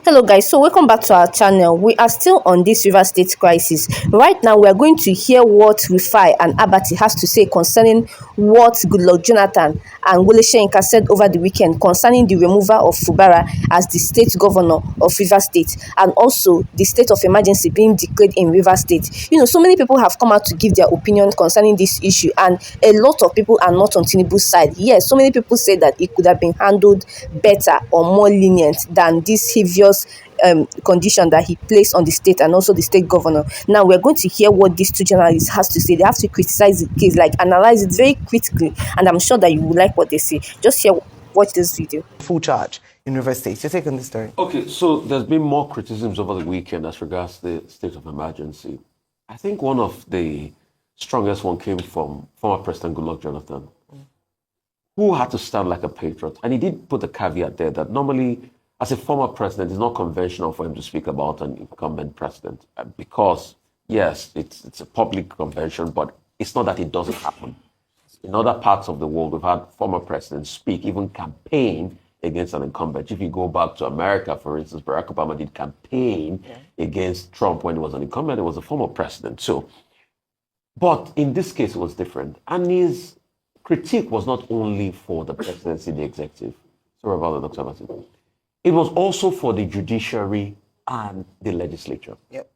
Hello guys, so welcome back to our channel. We are still on this River State crisis. Right now we are going to hear what Rufai and Abati has to say concerning what Johnathan and Soyinka said over the weekend concerning the removal of Fubara as the state governor of River State, and also the state of emergency being declared in River State. So many people have come out to give their opinion concerning this issue, and a lot of people are not on Tinubu's side. Yes, so many people say that it could have been handled better or more lenient than this heavious condition that he placed on the state and also the state governor. Now we're going to hear what these two journalists has to say. They have to criticize the case, like analyze it very critically, and I'm sure that you will like what they say. Just watch this video. Full charge in River State. Your take on this story? Okay, so there's been more criticisms over the weekend as regards the state of emergency. I think one of the strongest one came from former President Johnathan, who had to stand like a patriot. And he did put a caveat there that normally, as a former president, it's not conventional for him to speak about an incumbent president because, yes, it's a public convention, but it's not that it doesn't happen. In other parts of the world, we've had former presidents speak, even campaign against an incumbent. If you go back to America, for instance, Barack Obama did campaign against Trump when he was an incumbent. He was a former president. But in this case, it was different. And his critique was not only for the presidency, the executive. Sorry about that, Dr. Abati. It was also for the judiciary and the legislature. Yep.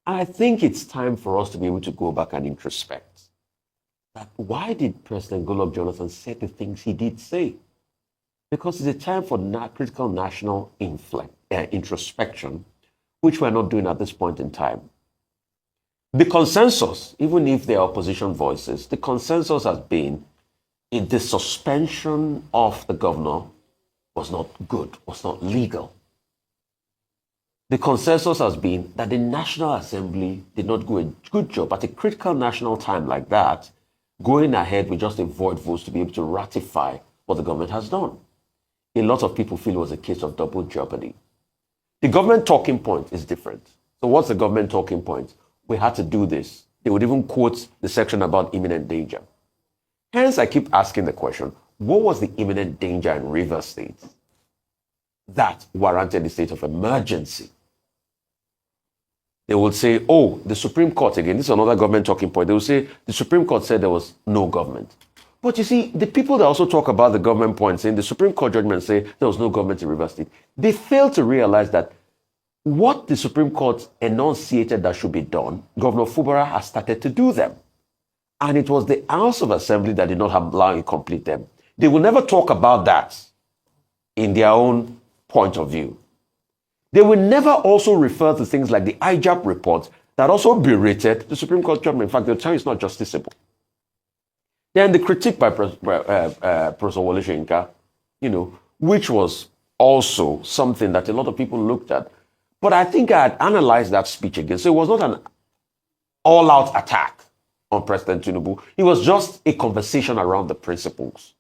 And I think it's time for us to be able to go back and introspect. That why did President Johnathan say the things he did say? Because it's a time for critical national introspection, which we're not doing at this point in time. The consensus, even if there are opposition voices, the consensus has been in the suspension of the governor was not good, was not legal. The consensus has been that the National Assembly did not do a good job at a critical national time like that, going ahead with just a void vote to be able to ratify what the government has done. A lot of people feel it was a case of double jeopardy. The government talking point is different. So what's the government talking point? We had to do this. They would even quote the section about imminent danger. Hence, I keep asking the question, what was the imminent danger in River State that warranted the state of emergency? They would say, oh, the Supreme Court, again, this is another government talking point. They would say, the Supreme Court said there was no government. But you see, the people that also talk about the government point, saying the Supreme Court judgment say there was no government in River State, they fail to realize that what the Supreme Court enunciated that should be done, Governor Fubara has started to do them. And it was the House of Assembly that did not allow him to complete them. They will never talk about that in their own point of view. They will never also refer to things like the IJAP report that also berated the Supreme Court judgment. In fact, they'll tell you it's not justiciable. Then the critique by Professor Soyinka, which was also something that a lot of people looked at. But I think I had analyzed that speech again. So it was not an all-out attack on President Tinubu. It was just a conversation around the principles,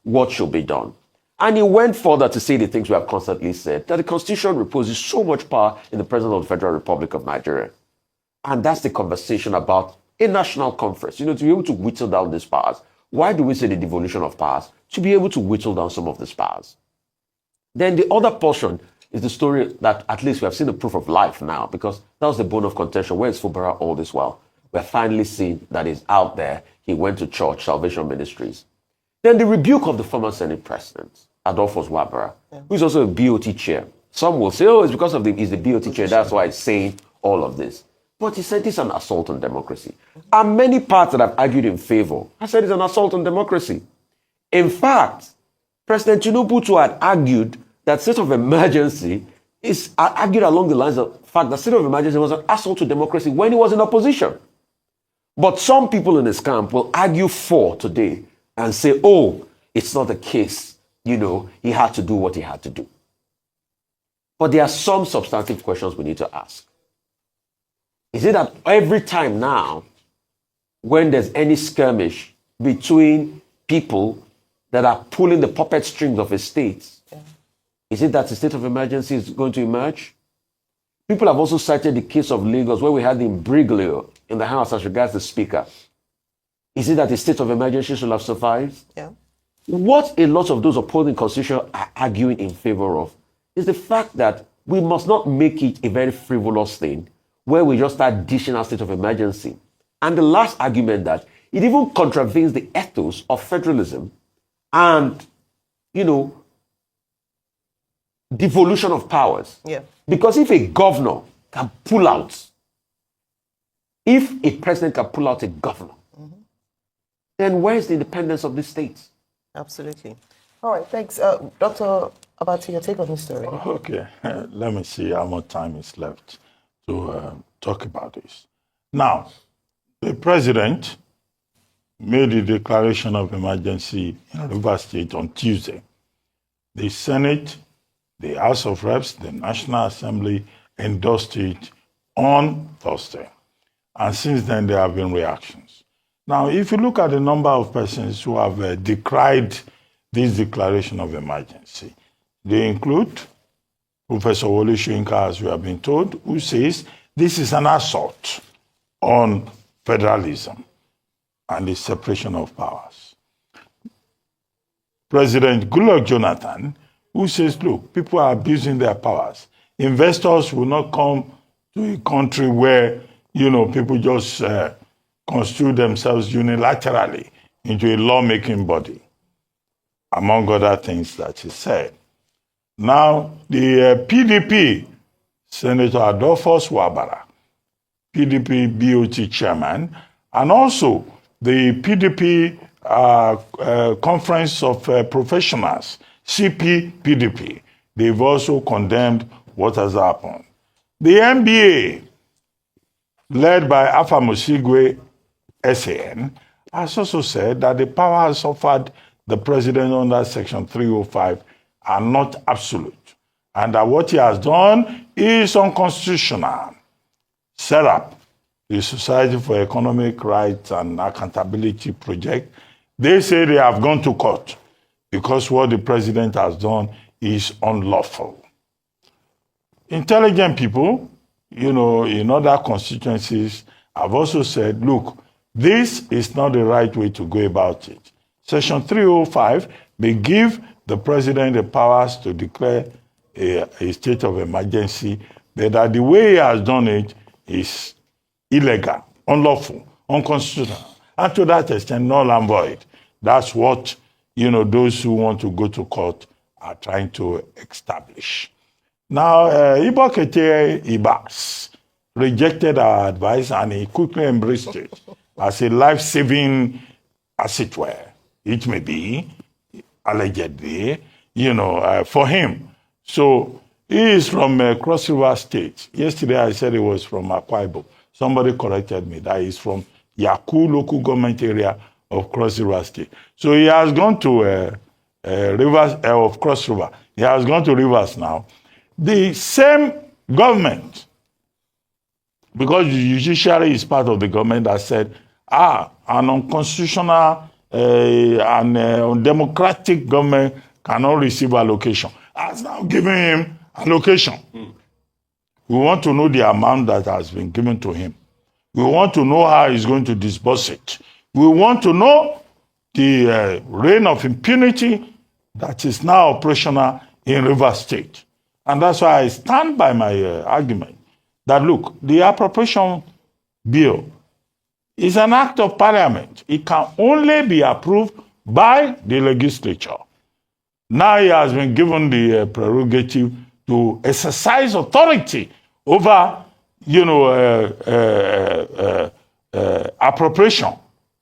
what should be done. And he went further to say the things we have constantly said, that the Constitution reposes so much power in the President of the Federal Republic of Nigeria. And that's the conversation about a national conference, to be able to whittle down these powers. Why do we say the devolution of powers? To be able to whittle down some of these powers. Then the other portion is the story that at least we have seen the proof of life now, because that was the bone of contention. Where is Fubara all this while? We're finally seeing that he's out there. He went to church, Salvation Ministries. Then the rebuke of the former Senate President, Adolphus Wabara, who is also a BOT chair. Some will say, oh, it's because he's the BOT chair, that's why he's saying all of this. But he said it's an assault on democracy. And many parts that have argued in favor, I said it's an assault on democracy. In fact, President Tinubu too had argued that state of emergency is argued along the lines of the fact that state of emergency was an assault to democracy when he was in opposition. But some people in his camp will argue for today and say, oh, it's not the case. He had to do what he had to do. But there are some substantive questions we need to ask. Is it that every time now, when there's any skirmish between people that are pulling the puppet strings of a state, is it that the state of emergency is going to emerge? People have also cited the case of Lagos, where we had the imbroglio in the House as regards the Speaker. Is it that the state of emergency should have survived? Yeah. What a lot of those opposing constitution are arguing in favor of is the fact that we must not make it a very frivolous thing where we just start dishing out state of emergency. And the last argument that it even contravenes the ethos of federalism and, devolution of powers. Yeah. Because if a governor can pull out, if a president can pull out a governor, then where is the independence of the states? Absolutely. All right, thanks. Dr. Abati, your take on this story. Okay, let me see how much time is left to talk about this. Now, the president made a declaration of emergency in Rivers State on Tuesday. The Senate, the House of Reps, the National Assembly endorsed it on Thursday. And since then, there have been reactions. Now, if you look at the number of persons who have decried this declaration of emergency, they include Professor Soyinka, as we have been told, who says this is an assault on federalism and the separation of powers. President Johnathan, who says, look, people are abusing their powers. Investors will not come to a country where, people just constitute themselves unilaterally into a lawmaking body, among other things that he said. Now, the PDP, Senator Adolphus Wabara, PDP BOT chairman, and also the PDP Conference of Professionals, CP-PDP, they've also condemned what has happened. The NBA, led by Afamosigwe SAN, has also said that the powers offered the president under Section 305 are not absolute, and that what he has done is unconstitutional. Set up the Society for Economic Rights and Accountability Project. They say they have gone to court because what the president has done is unlawful. Intelligent people, in other constituencies, have also said, look, this is not the right way to go about it. Section 305 may give the president the powers to declare a state of emergency, but that the way he has done it is illegal, unlawful, unconstitutional, and to that extent, null and void. That's what, those who want to go to court are trying to establish. Now, Ibokete Ibas rejected our advice and he quickly embraced it as a life-saving, as it were. It may be, allegedly, for him. So, he is from Cross River State. Yesterday, I said he was from Akwa Ibom. Somebody corrected me that he's from Yaku local government area of Cross River State. So, he has gone to Rivers of Cross River. He has gone to Rivers now. The same government, because the judiciary is part of the government, that said, an unconstitutional and undemocratic government cannot receive allocation, has now given him allocation. We want to know the amount that has been given to him. We want to know how he's going to disburse it. We want to know the reign of impunity that is now operational in Rivers State. And that's why I stand by my argument that, look, the appropriation bill is an act of parliament. It can only be approved by the legislature. Now he has been given the prerogative to exercise authority over, appropriation,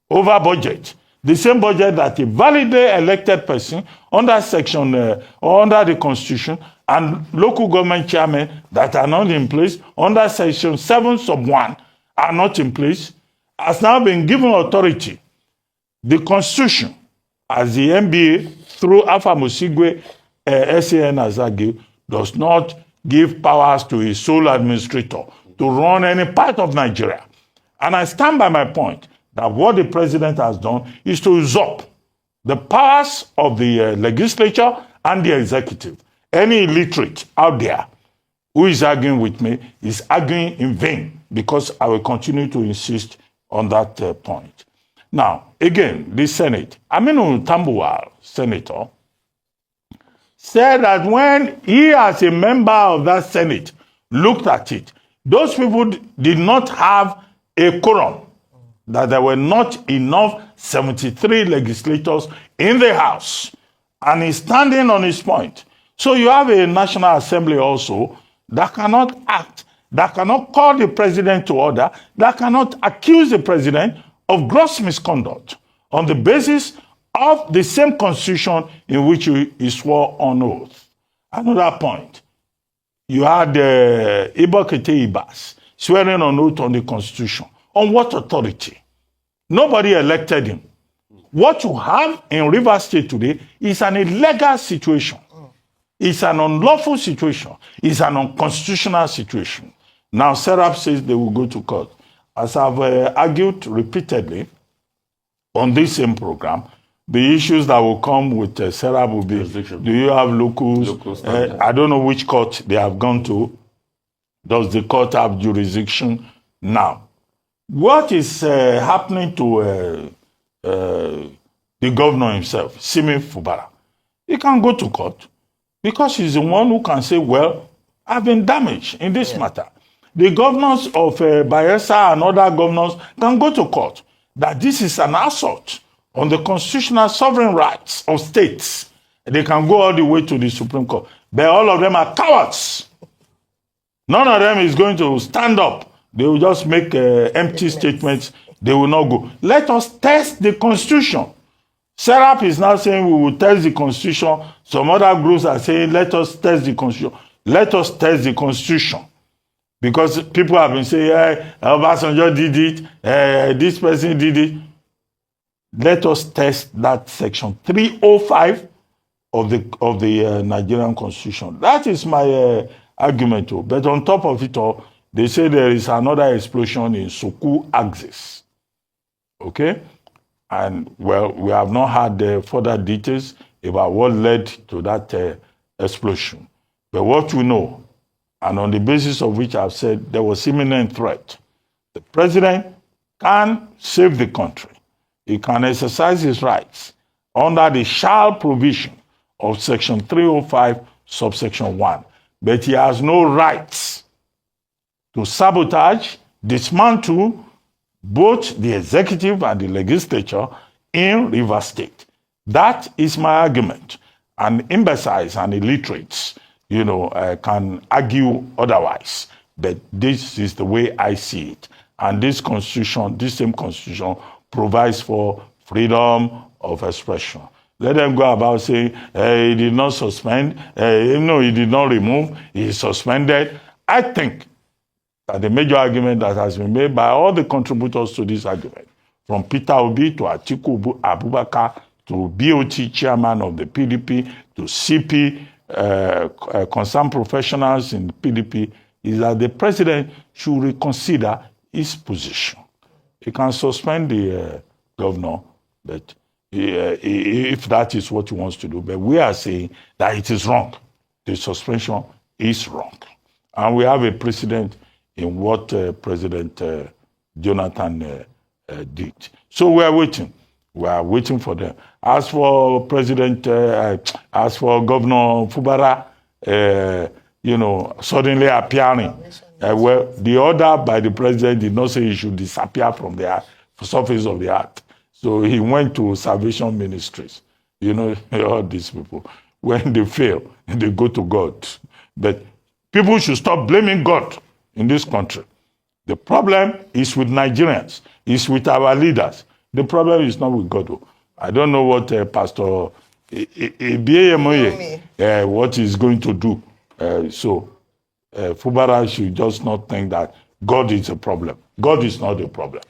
over budget. The same budget that a validly elected person under section or under the Constitution and local government chairmen that are not in place under section 7 sub 1 are not in place, has now been given authority. The Constitution, as the NBA through Alpha Musigwe SAN has argued, does not give powers to a sole administrator to run any part of Nigeria. And I stand by my point that what the president has done is to usurp the powers of the legislature and the executive. Any illiterate out there who is arguing with me is arguing in vain, because I will continue to insist on that point. Now, again, the Senate, Aminu Tambuwal, senator, said that when he, as a member of that Senate, looked at it, those people did not have a quorum, that there were not enough 73 legislators in the House. And he's standing on his point. So you have a National Assembly also that cannot act, that cannot call the president to order, that cannot accuse the president of gross misconduct on the basis of the same constitution in which he swore on oath. Another point, you had Ibokete Ibas swearing on oath on the constitution. On what authority? Nobody elected him. What you have in Rivers State today is an illegal situation. It's an unlawful situation. It's an unconstitutional situation. Now, Serap says they will go to court. As I've argued repeatedly on this same program, the issues that will come with Serap will be, do you have locals? I don't know which court they have gone to. Does the court have jurisdiction? Now, what is happening to the governor himself, Simi Fubara? He can go to court because he's the one who can say, well, I've been damaged in this matter. The governors of Bayelsa and other governors can go to court that this is an assault on the constitutional sovereign rights of states. They can go all the way to the Supreme Court. But all of them are cowards. None of them is going to stand up. They will just make empty statements. They will not go. Let us test the Constitution. Serap is now saying we will test the Constitution. Some other groups are saying let us test the Constitution. Let us test the Constitution. Because people have been saying, Obasanjo did it, this person did it. Let us test that section 305 of the Nigerian Constitution. That is my argument. But on top of it all, they say there is another explosion in Soku axis. Okay? And, well, we have not had further details about what led to that explosion. But what we know, and on the basis of which I've said there was imminent threat, the president can save the country. He can exercise his rights under the shall provision of Section 305, subsection 1. But he has no rights to sabotage, dismantle both the executive and the legislature in Rivers State. That is my argument. And imbeciles and illiterates, can argue otherwise. But this is the way I see it. And this constitution, this same constitution, provides for freedom of expression. Let them go about saying, he did not suspend, no, he did not remove, he suspended. I think that the major argument that has been made by all the contributors to this argument, from Peter Obi to Atiku Abubakar to BOT chairman of the PDP to CP, concerned professionals in the PDP, is that the president should reconsider his position. He can suspend the governor, but if that is what he wants to do. But we are saying that it is wrong. The suspension is wrong. And we have a precedent in what President Johnathan did. So we are waiting. We are waiting for them. As for Governor Fubara, suddenly appearing, well, the order by the president did not say he should disappear from the surface of the earth. So he went to Salvation Ministries. All these people, when they fail, they go to God. But people should stop blaming God in this country. The problem is with Nigerians. It's with our leaders. The problem is not with God. I don't know what Pastor Ibiyemoye, what he's going to do. So Fubara should just not think that God is a problem. God is not the problem.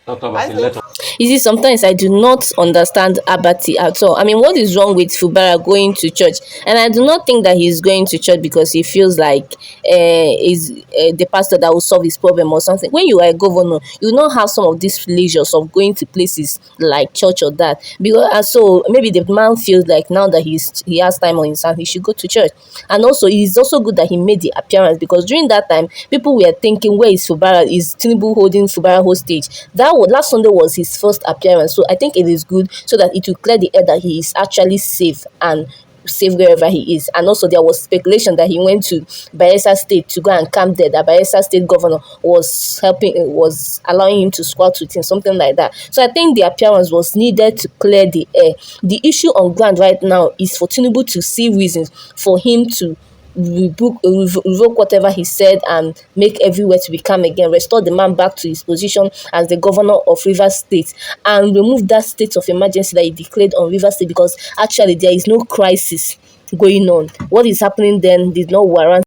You see, sometimes I do not understand Abati at all. I mean, what is wrong with Fubara going to church? And I do not think that he's going to church because he feels like is the pastor that will solve his problem or something. When you are a governor, you not have some of these pleasures of going to places like church or that. Because so maybe the man feels like now that he has time on his hands, he should go to church. And also, it is also good that he made the appearance because during that time, people were thinking, where is Fubara? Is Tinubu holding Fubara hostage? Last Sunday was his first appearance, so I think it is good so that it will clear the air that he is actually safe and safe wherever he is. And also there was speculation that he went to Bayelsa State to go and camp there, that Bayelsa State governor was allowing him to squat with him, something like that. So I think the appearance was needed to clear the air. The issue on ground right now is for Tinubu to see reasons for him to revoke whatever he said and make everywhere to be calm again, restore the man back to his position as the governor of Rivers State, and remove that state of emergency that he declared on Rivers State, because actually there is no crisis going on. What is happening then did not warrant